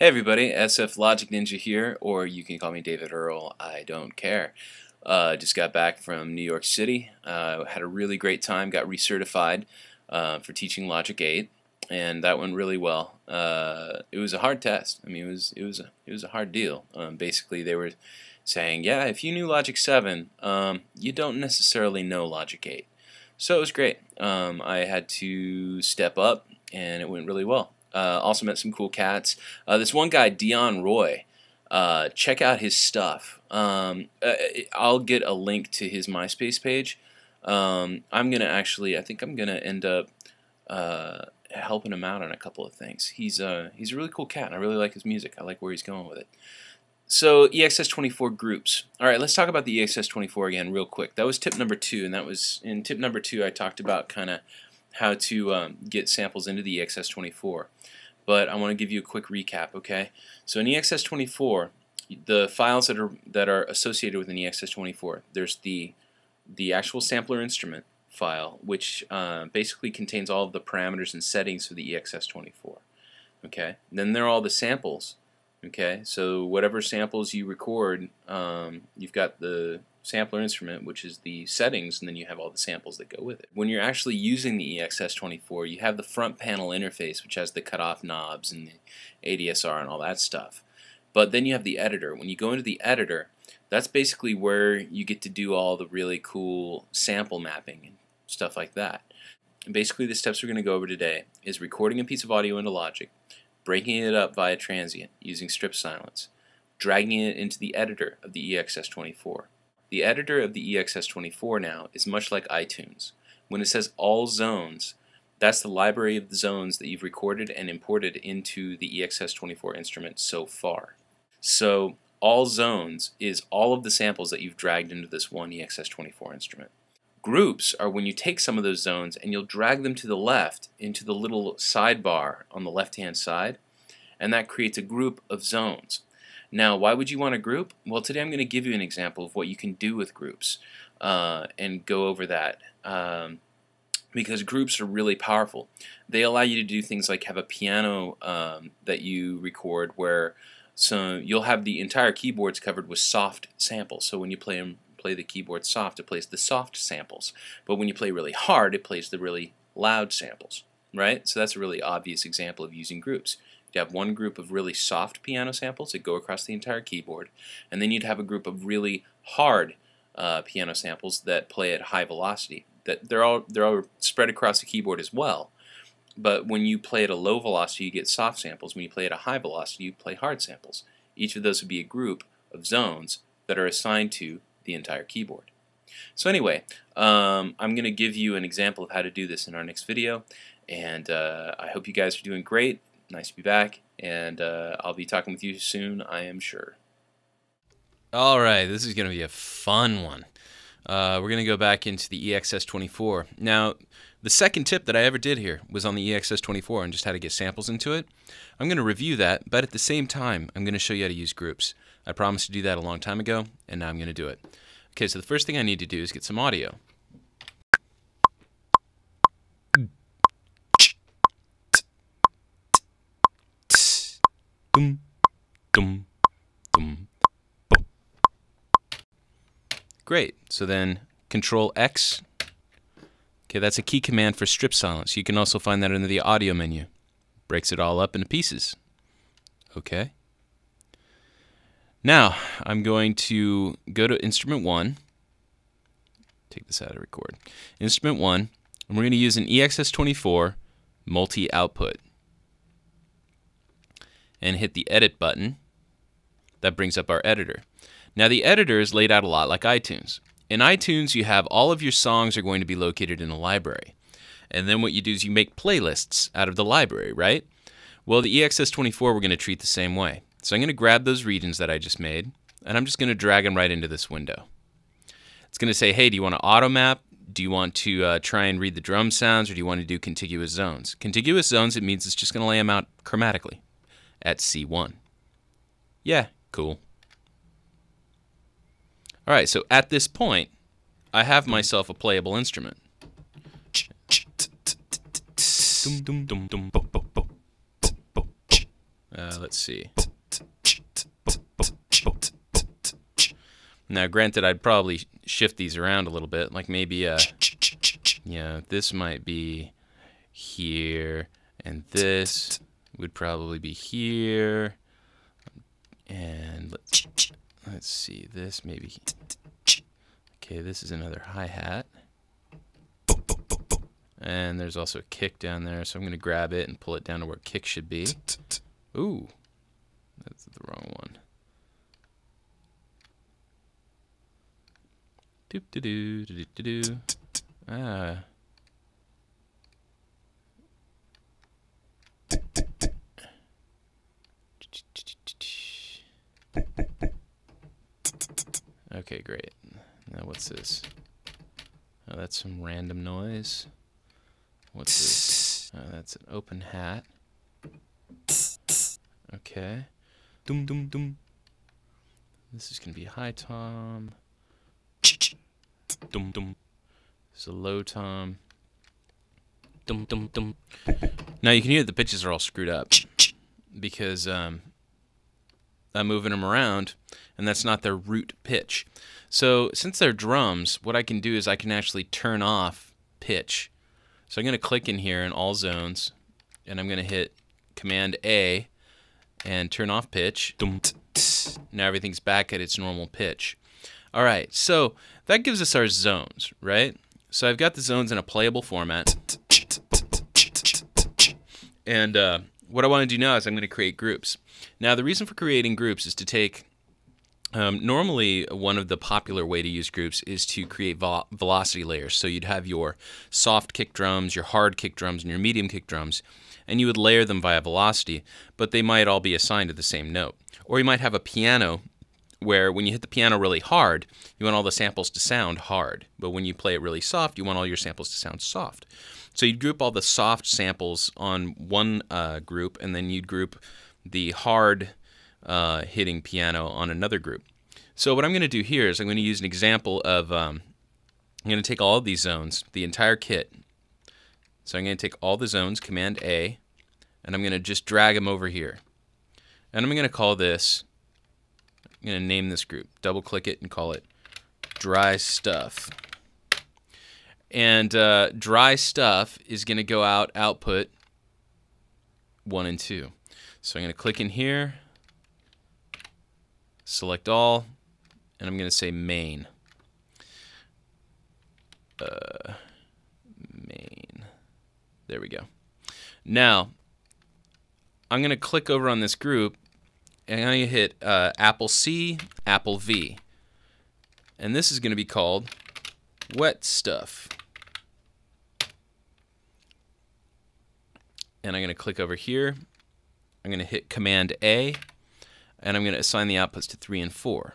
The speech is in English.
Hey everybody, sflogicninja here, or you can call me David Earl, I don't care. Just got back from New York City, had a really great time, got recertified for teaching Logic 8, and that went really well. It was a hard test. I mean, it was a hard deal. Basically, they were saying, yeah, if you knew Logic 7, you don't necessarily know Logic 8. So it was great. I had to step up, and it went really well. Also met some cool cats. This one guy, Dion, check out his stuff. I'll get a link to his MySpace page. I think I'm gonna end up helping him out on a couple of things. He's a really cool cat, and I really like his music. I like where he's going with it. So EXS24 Groups. All right, let's talk about the EXS24 again real quick. That was tip number 2, and that was in tip number 2. I talked about kind of how to get samples into the EXS24. But I want to give you a quick recap, okay? So in EXS24, the files that are associated with an EXS24, there's the actual sampler instrument file, which basically contains all of the parameters and settings for the EXS24. Okay? Then there are all the samples. Okay? So whatever samples you record, you've got the sampler instrument, which is the settings, and then you have all the samples that go with it. When you're actually using the EXS24, you have the front panel interface, which has the cutoff knobs and the ADSR and all that stuff. But then you have the editor. When you go into the editor, that's basically where you get to do all the really cool sample mapping and stuff like that. And basically the steps we're going to go over today is recording a piece of audio into Logic, breaking it up via transient using strip silence, dragging it into the editor of the EXS24. The editor of the EXS24 now is much like iTunes. When it says all zones, that's the library of the zones that you've recorded and imported into the EXS24 instrument so far. So all zones is all of the samples that you've dragged into this one EXS24 instrument. Groups are when you take some of those zones and you'll drag them to the left into the little sidebar on the left-hand side, and that creates a group of zones. Now, why would you want a group? Well, today I'm going to give you an example of what you can do with groups and go over that because groups are really powerful. They allow you to do things like have a piano that you record where you'll have the entire keyboards covered with soft samples. So when you play the keyboard soft, it plays the soft samples. But when you play really hard, it plays the really loud samples, right? So that's a really obvious example of using groups. You have one group of really soft piano samples that go across the entire keyboard, and then you'd have a group of really hard piano samples that play at high velocity. They're all spread across the keyboard as well, but when you play at a low velocity, you get soft samples. When you play at a high velocity, you play hard samples. Each of those would be a group of zones that are assigned to the entire keyboard. So anyway, I'm going to give you an example of how to do this in our next video, and I hope you guys are doing great. Nice to be back, and I'll be talking with you soon, I am sure. Alright, this is going to be a fun one. We're going to go back into the EXS24. Now, the second tip that I ever did here was on the EXS24 and just how to get samples into it. I'm going to review that, but at the same time, I'm going to show you how to use groups. I promised to do that a long time ago, and now I'm going to do it. Okay, so the first thing I need to do is get some audio. Dum, dum, dum, boom. Great. So then Control X. Okay, that's a key command for strip silence. You can also find that under the audio menu. Breaks it all up into pieces. Okay. Now I'm going to go to Instrument 1. Take this out of record. Instrument 1, and we're going to use an EXS24 multi-output. And hit the Edit button. That brings up our editor. Now the editor is laid out a lot like iTunes. In iTunes, you have all of your songs are going to be located in a library. And then what you do is you make playlists out of the library, right? Well, the EXS24 we're going to treat the same way. So I'm going to grab those regions that I just made, and I'm just going to drag them right into this window. It's going to say, hey, do you want to auto map? Do you want to try and read the drum sounds, or do you want to do contiguous zones? Contiguous zones, it means it's just going to lay them out chromatically at C1. Yeah, cool. Alright, so at this point, I have myself a playable instrument. let's see. Now, granted, I'd probably shift these around a little bit. Like maybe, yeah, this might be here, and this would probably be here. And let's see, this maybe. Okay, this is another hi-hat. And there's also a kick down there, so I'm going to grab it and pull it down to where kick should be. Ooh, that's the wrong one. Doop doo doo doo doo doo. Ah. Okay, great. Now what's this? Oh, that's some random noise. What's this? Oh, that's an open hat. Okay. Dum dum dum. This is gonna be high tom. Dum dum. This is a low tom. Dum dum dum. Now you can hear that the pitches are all screwed up because I'm moving them around, and that's not their root pitch. So since they're drums, what I can do is I can actually turn off pitch. So I'm going to click in here in all zones, and I'm going to hit Command A and turn off pitch. Now everything's back at its normal pitch. All right, so that gives us our zones, right? So I've got the zones in a playable format. And what I want to do now is I'm going to create groups. Now, the reason for creating groups is to take, normally one of the popular way to use groups is to create velocity layers. So you'd have your soft kick drums, your hard kick drums, and your medium kick drums, and you would layer them via velocity, but they might all be assigned to the same note. Or you might have a piano where when you hit the piano really hard, you want all the samples to sound hard, but when you play it really soft, you want all your samples to sound soft. So you'd group all the soft samples on one group, and then you'd group the hard hitting piano on another group. So what I'm going to do here is I'm going to use an example of, I'm going to take all of these zones, the entire kit. So I'm going to take all the zones, Command A, and I'm going to just drag them over here. And I'm going to call this, I'm going to name this group, double click it and call it Dry Stuff. And dry stuff is going to go out output 1 and 2. So I'm going to click in here, select all, and I'm going to say main. Main. There we go. Now, I'm going to click over on this group, and I'm going to hit Apple C, Apple V. And this is going to be called Wet Stuff. And I'm going to click over here. I'm going to hit Command A, and I'm going to assign the outputs to 3 and 4.